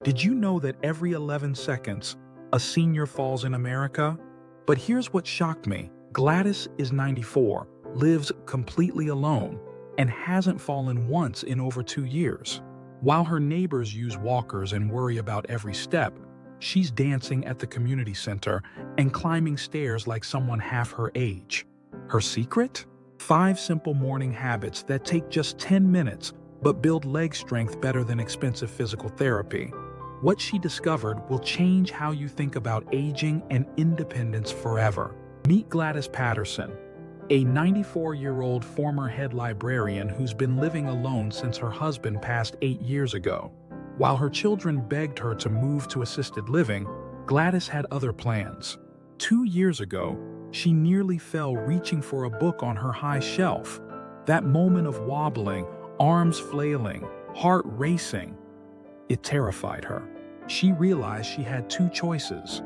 Did you know that every 11 seconds, a senior falls in America? But here's what shocked me. Gladys is 94, lives completely alone, and hasn't fallen once in over 2 years. While her neighbors use walkers and worry about every step, she's dancing at the community center and climbing stairs like someone half her age. Her secret? 5 simple morning habits that take just 10 minutes but build leg strength better than expensive physical therapy. What she discovered will change how you think about aging and independence forever. Meet Gladys Patterson, a 94-year-old former head librarian who's been living alone since her husband passed 8 years ago. While her children begged her to move to assisted living, Gladys had other plans. 2 years ago, she nearly fell reaching for a book on her high shelf. That moment of wobbling, arms flailing, heart racing, it terrified her. She realized she had 2 choices: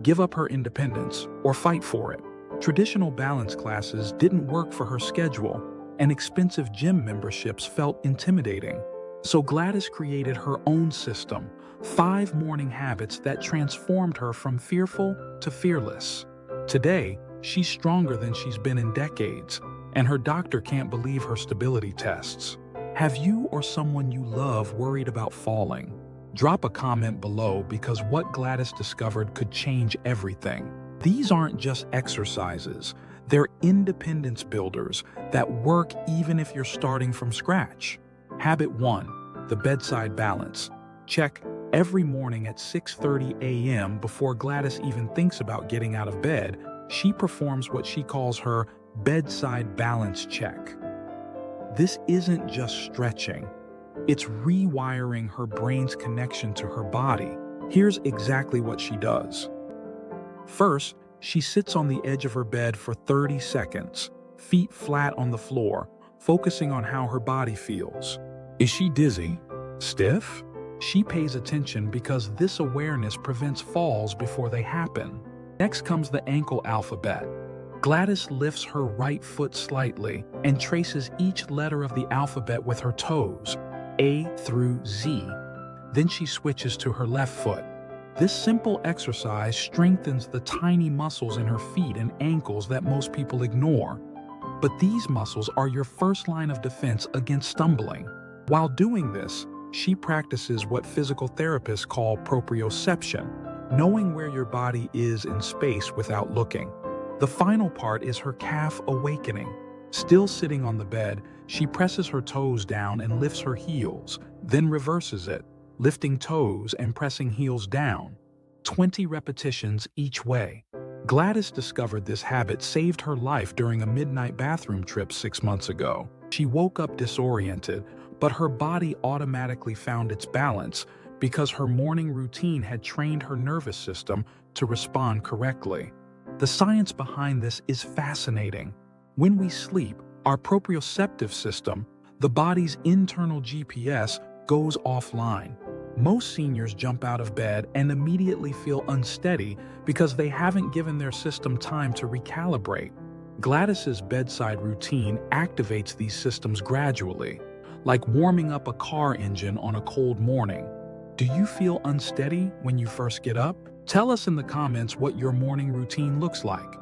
give up her independence or fight for it. Traditional balance classes didn't work for her schedule, and expensive gym memberships felt intimidating. So Gladys created her own system, 5 morning habits that transformed her from fearful to fearless. Today, she's stronger than she's been in decades, and her doctor can't believe her stability tests. Have you or someone you love worried about falling? Drop a comment below, because what Gladys discovered could change everything. These aren't just exercises, they're independence builders that work even if you're starting from scratch. Habit 1, the bedside balance. Check every morning at 6:30 a.m. before Gladys even thinks about getting out of bed. She performs what she calls her bedside balance check. This isn't just stretching, it's rewiring her brain's connection to her body. Here's exactly what she does. First, she sits on the edge of her bed for 30 seconds, feet flat on the floor, focusing on how her body feels. Is she dizzy? Stiff? She pays attention because this awareness prevents falls before they happen. Next comes the ankle alphabet. Gladys lifts her right foot slightly and traces each letter of the alphabet with her toes, A through Z. Then she switches to her left foot. This simple exercise strengthens the tiny muscles in her feet and ankles that most people ignore. But these muscles are your first line of defense against stumbling. While doing this, she practices what physical therapists call proprioception, knowing where your body is in space without looking. The final part is her calf awakening. Still sitting on the bed, she presses her toes down and lifts her heels, then reverses it, lifting toes and pressing heels down. 20 repetitions each way. Gladys discovered this habit saved her life during a midnight bathroom trip 6 months ago. She woke up disoriented, but her body automatically found its balance because her morning routine had trained her nervous system to respond correctly. The science behind this is fascinating. When we sleep, our proprioceptive system, the body's internal GPS, goes offline. Most seniors jump out of bed and immediately feel unsteady because they haven't given their system time to recalibrate. Gladys's bedside routine activates these systems gradually, like warming up a car engine on a cold morning. Do you feel unsteady when you first get up? Tell us in the comments what your morning routine looks like.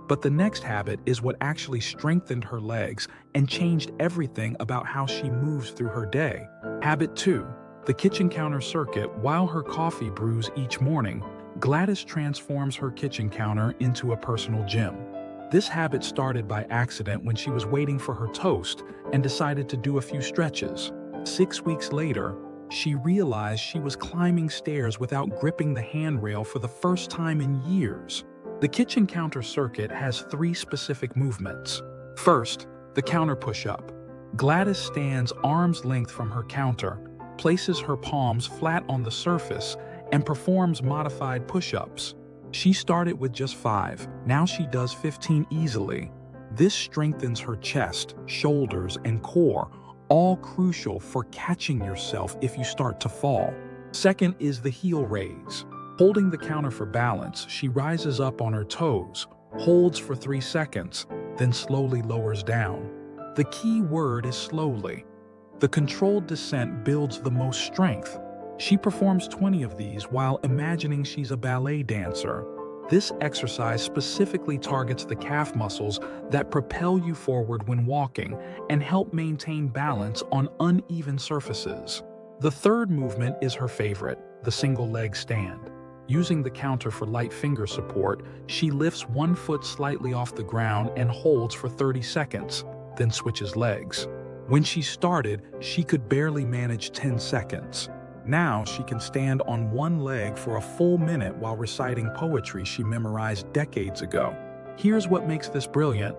But the next habit is what actually strengthened her legs and changed everything about how she moves through her day. Habit 2, the kitchen counter circuit. While her coffee brews each morning, Gladys transforms her kitchen counter into a personal gym. This habit started by accident when she was waiting for her toast and decided to do a few stretches. 6 weeks later, she realized she was climbing stairs without gripping the handrail for the first time in years. The kitchen counter circuit has 3 specific movements. First, the counter push-up. Gladys stands arm's length from her counter, places her palms flat on the surface, and performs modified push-ups. She started with just 5. Now she does 15 easily. This strengthens her chest, shoulders, and core, all crucial for catching yourself if you start to fall. Second is the heel raise. Holding the counter for balance, she rises up on her toes, holds for 3 seconds, then slowly lowers down. The key word is slowly. The controlled descent builds the most strength. She performs 20 of these while imagining she's a ballet dancer. This exercise specifically targets the calf muscles that propel you forward when walking and help maintain balance on uneven surfaces. The third movement is her favorite, the single leg stand. Using the counter for light finger support, she lifts one foot slightly off the ground and holds for 30 seconds, then switches legs. When she started, she could barely manage 10 seconds. Now she can stand on one leg for a full minute while reciting poetry she memorized decades ago. Here's what makes this brilliant.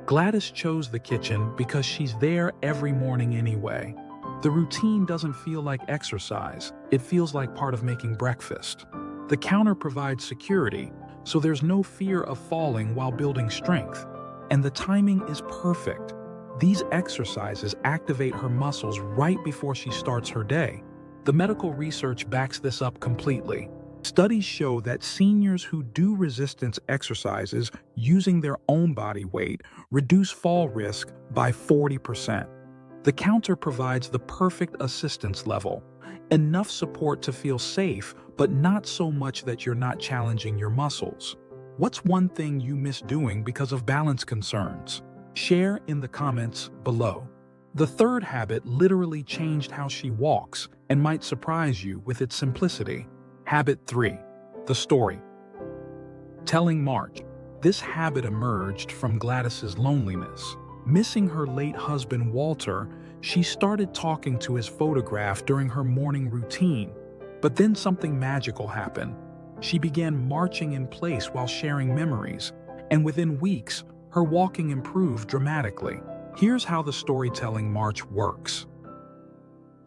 Gladys chose the kitchen because she's there every morning anyway. The routine doesn't feel like exercise, it feels like part of making breakfast. The counter provides security, so there's no fear of falling while building strength. And the timing is perfect. These exercises activate her muscles right before she starts her day. The medical research backs this up completely. Studies show that seniors who do resistance exercises using their own body weight reduce fall risk by 40%. The counter provides the perfect assistance level, enough support to feel safe, but not so much that you're not challenging your muscles. What's one thing you miss doing because of balance concerns? Share in the comments below. The third habit literally changed how she walks and might surprise you with its simplicity. Habit 3. The story. Telling March. This habit emerged from Gladys's loneliness. Missing her late husband Walter, she started talking to his photograph during her morning routine. But then something magical happened. She began marching in place while sharing memories, and within weeks, her walking improved dramatically. Here's how the storytelling march works.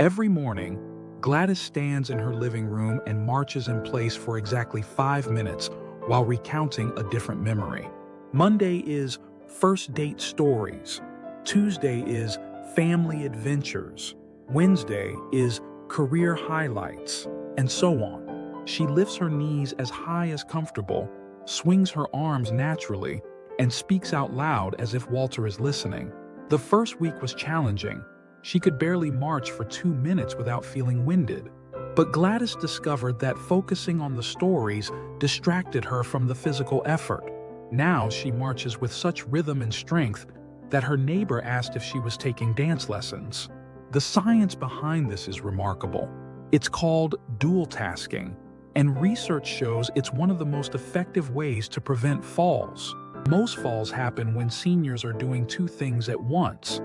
Every morning, Gladys stands in her living room and marches in place for exactly 5 minutes while recounting a different memory. Monday is first date stories. Tuesday is family adventures. Wednesday is career highlights, and so on. She lifts her knees as high as comfortable, swings her arms naturally, and speaks out loud as if Walter is listening. The first week was challenging. She could barely march for 2 minutes without feeling winded. But Gladys discovered that focusing on the stories distracted her from the physical effort. Now she marches with such rhythm and strength that her neighbor asked if she was taking dance lessons. The science behind this is remarkable. It's called dual tasking, and research shows it's one of the most effective ways to prevent falls. Most falls happen when seniors are doing 2 things at once: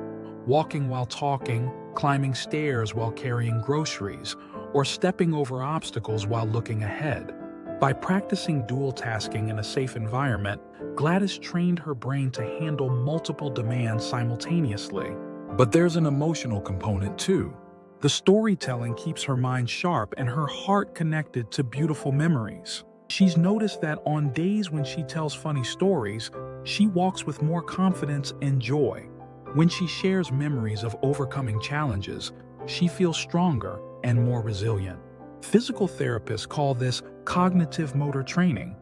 walking while talking, climbing stairs while carrying groceries, or stepping over obstacles while looking ahead. By practicing dual tasking in a safe environment, Gladys trained her brain to handle multiple demands simultaneously. But there's an emotional component too. The storytelling keeps her mind sharp and her heart connected to beautiful memories. She's noticed that on days when she tells funny stories, she walks with more confidence and joy. When she shares memories of overcoming challenges, she feels stronger and more resilient. Physical therapists call this cognitive motor training,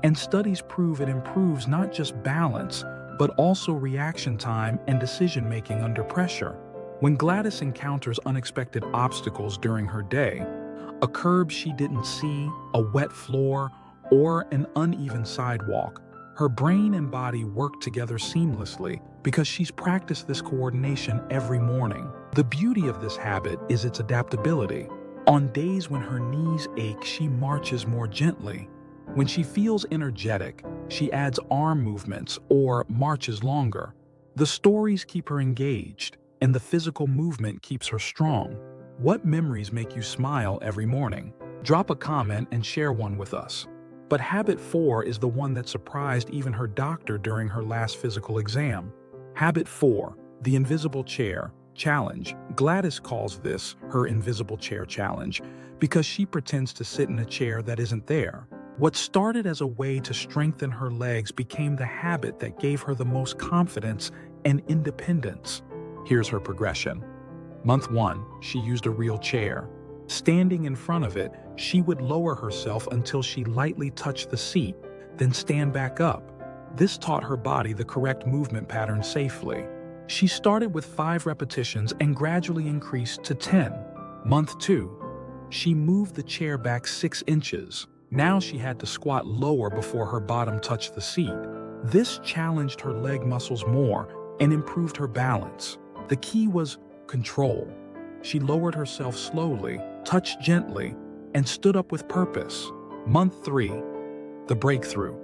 and studies prove it improves not just balance, but also reaction time and decision-making under pressure. When Gladys encounters unexpected obstacles during her day, a curb she didn't see, a wet floor, or an uneven sidewalk, her brain and body work together seamlessly because she's practiced this coordination every morning. The beauty of this habit is its adaptability. On days when her knees ache, she marches more gently. When she feels energetic, she adds arm movements or marches longer. The stories keep her engaged, and the physical movement keeps her strong. What memories make you smile every morning? Drop a comment and share one with us. But habit 4 is the one that surprised even her doctor during her last physical exam. Habit 4, the invisible chair challenge. Gladys calls this her invisible chair challenge because she pretends to sit in a chair that isn't there. What started as a way to strengthen her legs became the habit that gave her the most confidence and independence. Here's her progression. Month 1, she used a real chair. Standing in front of it, she would lower herself until she lightly touched the seat, then stand back up. This taught her body the correct movement pattern safely. She started with 5 repetitions and gradually increased to 10. Month 2, She moved the chair back 6 inches. Now she had to squat lower before her bottom touched the seat. This challenged her leg muscles more and improved her balance. The key was control. She lowered herself slowly, touched gently, and stood up with purpose. Month 3, the breakthrough.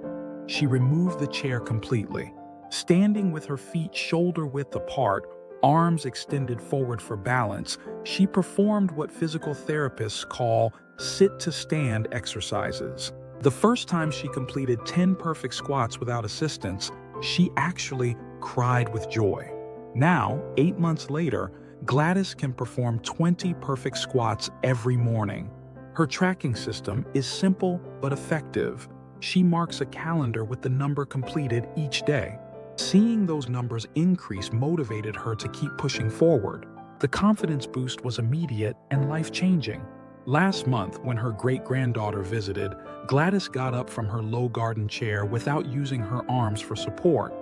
She removed the chair completely. Standing with her feet shoulder-width apart, arms extended forward for balance, she performed what physical therapists call sit-to-stand exercises. The first time she completed 10 perfect squats without assistance, she actually cried with joy. Now, 8 months later, Gladys can perform 20 perfect squats every morning. Her tracking system is simple but effective. She marks a calendar with the number completed each day. Seeing those numbers increase motivated her to keep pushing forward. The confidence boost was immediate and life-changing. Last month, when her great-granddaughter visited, Gladys got up from her low garden chair without using her arms for support.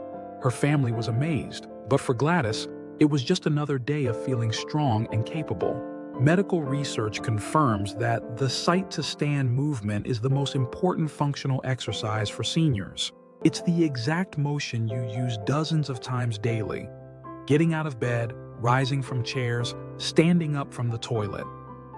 Her family was amazed, but for Gladys, it was just another day of feeling strong and capable. Medical research confirms that the sit-to-stand movement is the most important functional exercise for seniors. It's the exact motion you use dozens of times daily. Getting out of bed, rising from chairs, standing up from the toilet.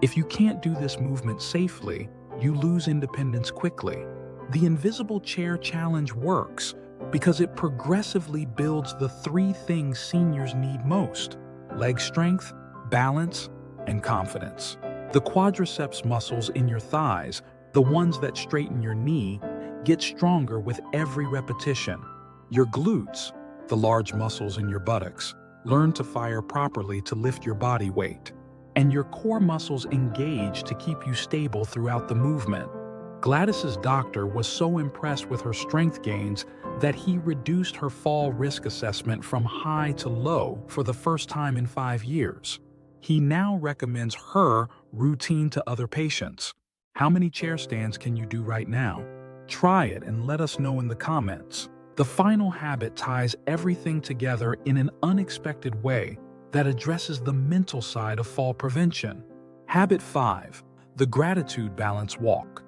If you can't do this movement safely, you lose independence quickly. The invisible chair challenge works because it progressively builds the 3 things seniors need most: leg strength, balance, and confidence. The quadriceps muscles in your thighs, the ones that straighten your knee, get stronger with every repetition. Your glutes, the large muscles in your buttocks, learn to fire properly to lift your body weight. And your core muscles engage to keep you stable throughout the movement. Gladys's doctor was so impressed with her strength gains that he reduced her fall risk assessment from high to low for the first time in 5 years. He now recommends her routine to other patients. How many chair stands can you do right now? Try it and let us know in the comments. The final habit ties everything together in an unexpected way that addresses the mental side of fall prevention. Habit 5, the gratitude balance walk.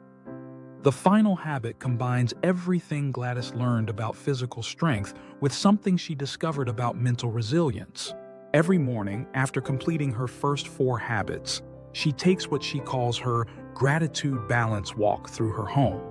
The final habit combines everything Gladys learned about physical strength with something she discovered about mental resilience. Every morning, after completing her first 4 habits, she takes what she calls her gratitude balance walk through her home.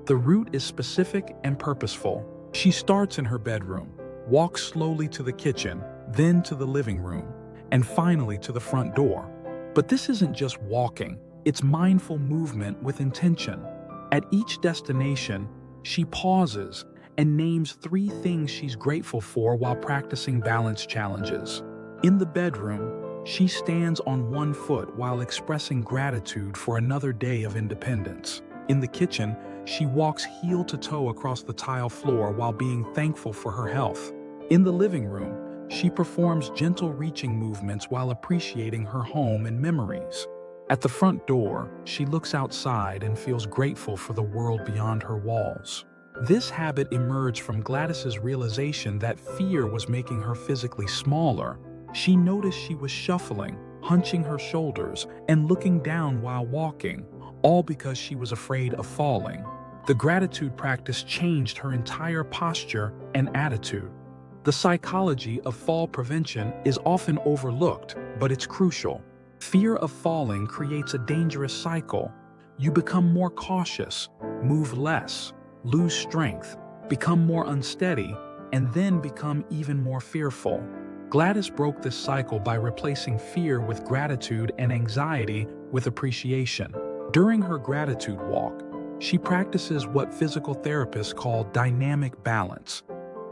The route is specific and purposeful. She starts in her bedroom, walks slowly to the kitchen, then to the living room, and finally to the front door. But this isn't just walking, it's mindful movement with intention. At each destination, she pauses and names 3 things she's grateful for while practicing balance challenges. In the bedroom, she stands on 1 foot while expressing gratitude for another day of independence. In the kitchen, she walks heel to toe across the tile floor while being thankful for her health. In the living room, she performs gentle reaching movements while appreciating her home and memories. At the front door, she looks outside and feels grateful for the world beyond her walls. This habit emerged from Gladys's realization that fear was making her physically smaller. She noticed she was shuffling, hunching her shoulders, and looking down while walking, all because she was afraid of falling. The gratitude practice changed her entire posture and attitude. The psychology of fall prevention is often overlooked, but it's crucial. Fear of falling creates a dangerous cycle. You become more cautious, move less, lose strength, become more unsteady, and then become even more fearful. Gladys broke this cycle by replacing fear with gratitude and anxiety with appreciation. During her gratitude walk, she practices what physical therapists call dynamic balance,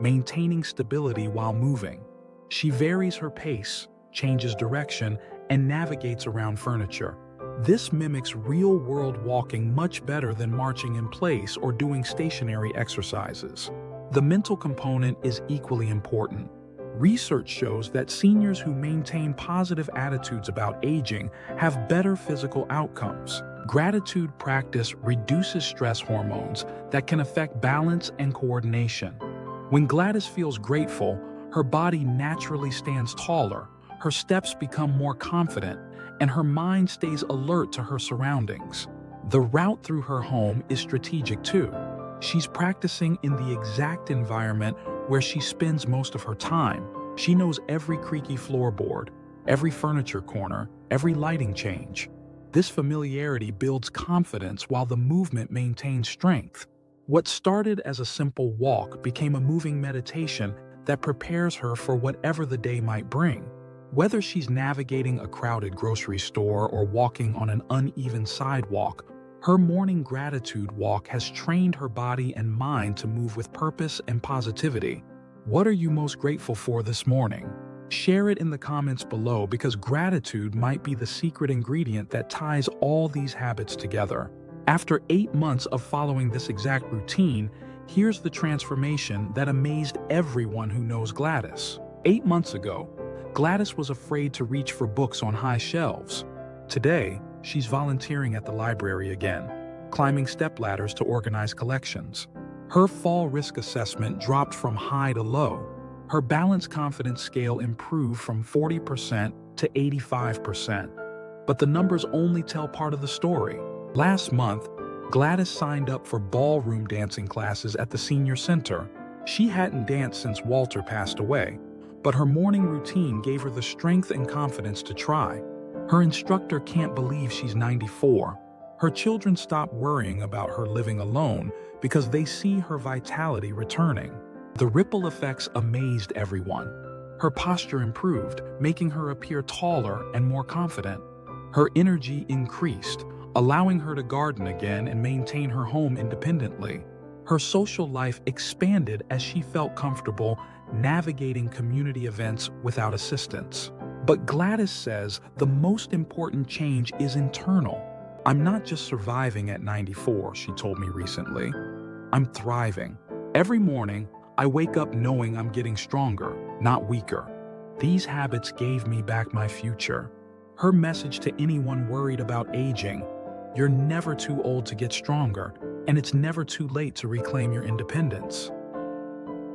maintaining stability while moving. She varies her pace, changes direction, and navigates around furniture. This mimics real-world walking much better than marching in place or doing stationary exercises. The mental component is equally important. Research shows that seniors who maintain positive attitudes about aging have better physical outcomes. Gratitude practice reduces stress hormones that can affect balance and coordination. When Gladys feels grateful, her body naturally stands taller, her steps become more confident, and her mind stays alert to her surroundings. The route through her home is strategic too. She's practicing in the exact environment where she spends most of her time. She knows every creaky floorboard, every furniture corner, every lighting change. This familiarity builds confidence while the movement maintains strength. What started as a simple walk became a moving meditation that prepares her for whatever the day might bring. Whether she's navigating a crowded grocery store or walking on an uneven sidewalk, her morning gratitude walk has trained her body and mind to move with purpose and positivity. What are you most grateful for this morning? Share it in the comments below because gratitude might be the secret ingredient that ties all these habits together. After 8 months of following this exact routine, here's the transformation that amazed everyone who knows Gladys. 8 months ago, Gladys was afraid to reach for books on high shelves. Today, she's volunteering at the library again, climbing stepladders to organize collections. Her fall risk assessment dropped from high to low. Her balance confidence scale improved from 40% to 85%. But the numbers only tell part of the story. Last month, Gladys signed up for ballroom dancing classes at the senior center. She hadn't danced since Walter passed away, but her morning routine gave her the strength and confidence to try. Her instructor can't believe she's 94. Her children stop worrying about her living alone because they see her vitality returning. The ripple effects amazed everyone. Her posture improved, making her appear taller and more confident. Her energy increased, allowing her to garden again and maintain her home independently. Her social life expanded as she felt comfortable navigating community events without assistance. But Gladys says the most important change is internal. "I'm not just surviving at 94, she told me recently. I'm thriving. Every morning, I wake up knowing I'm getting stronger, not weaker. These habits gave me back my future." Her message to anyone worried about aging: you're never too old to get stronger, and it's never too late to reclaim your independence.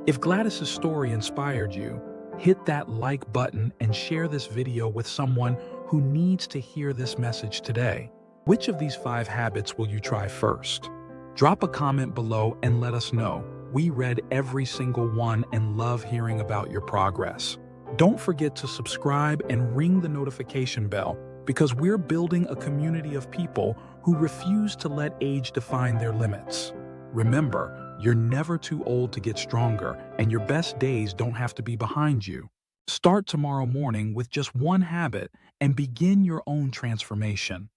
If Gladys's story inspired you, hit that like button and share this video with someone who needs to hear this message today. Which of these 5 habits will you try first? Drop a comment below and let us know. We read every single one and love hearing about your progress. Don't forget to subscribe and ring the notification bell because we're building a community of people who refuse to let age define their limits. Remember, you're never too old to get stronger, and your best days don't have to be behind you. Start tomorrow morning with just one habit and begin your own transformation.